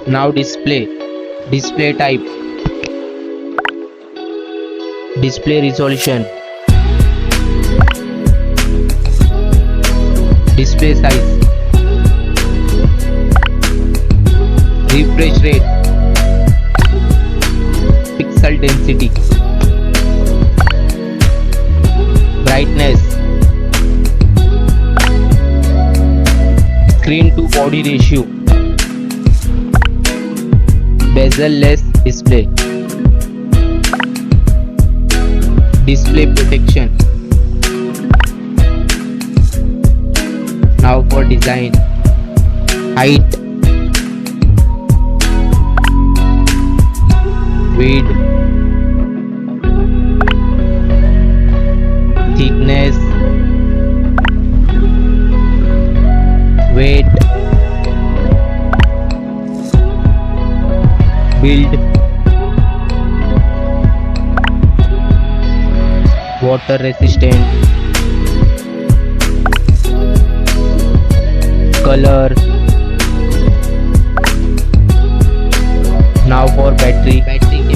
Now display. Display type. Display resolution. Display size. Refresh rate. Pixel density. Brightness. Screen to body ratio. Bezel-less display. Display protection. Now for design. Height, width, thickness, weight, build, water resistant, color. Now for battery capacity,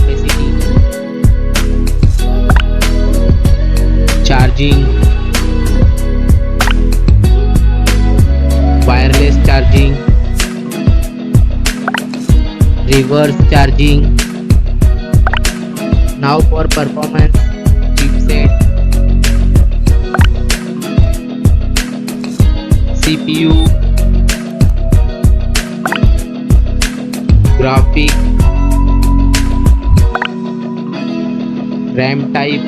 charging, wireless charging, reverse charging. Now for performance, chipset, CPU, graphic, RAM type.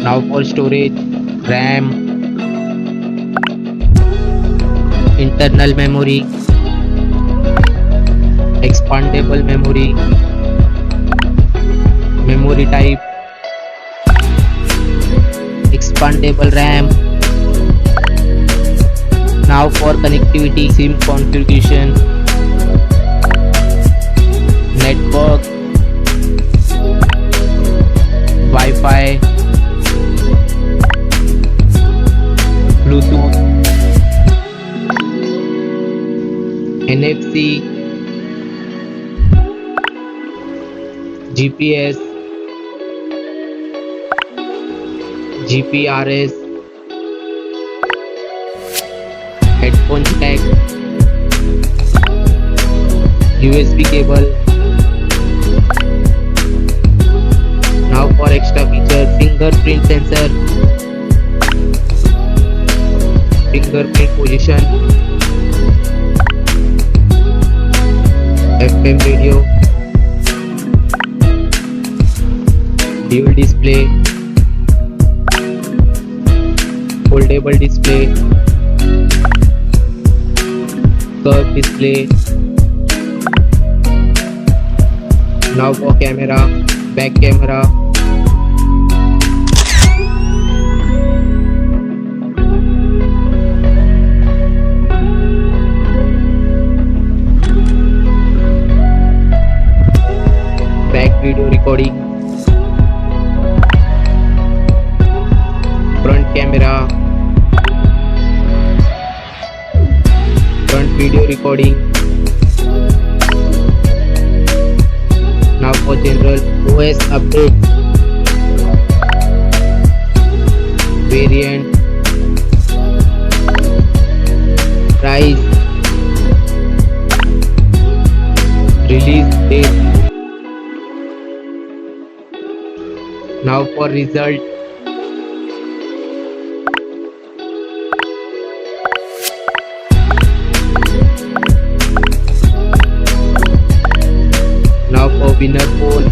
Now for storage, RAM, internal memory, expandable memory, memory type, expandable RAM. Now for connectivity, SIM configuration, network, Wi-Fi, Bluetooth, NFC, GPS, GPRS, headphone jack, USB cable. Now for extra feature, fingerprint sensor, fingerprint position, FM radio, dual display, foldable display, curved display. Now for camera, back camera, back video recording, front camera, front video recording. Now for general OS update, variant, price, release date. Now for result, now for winner poll,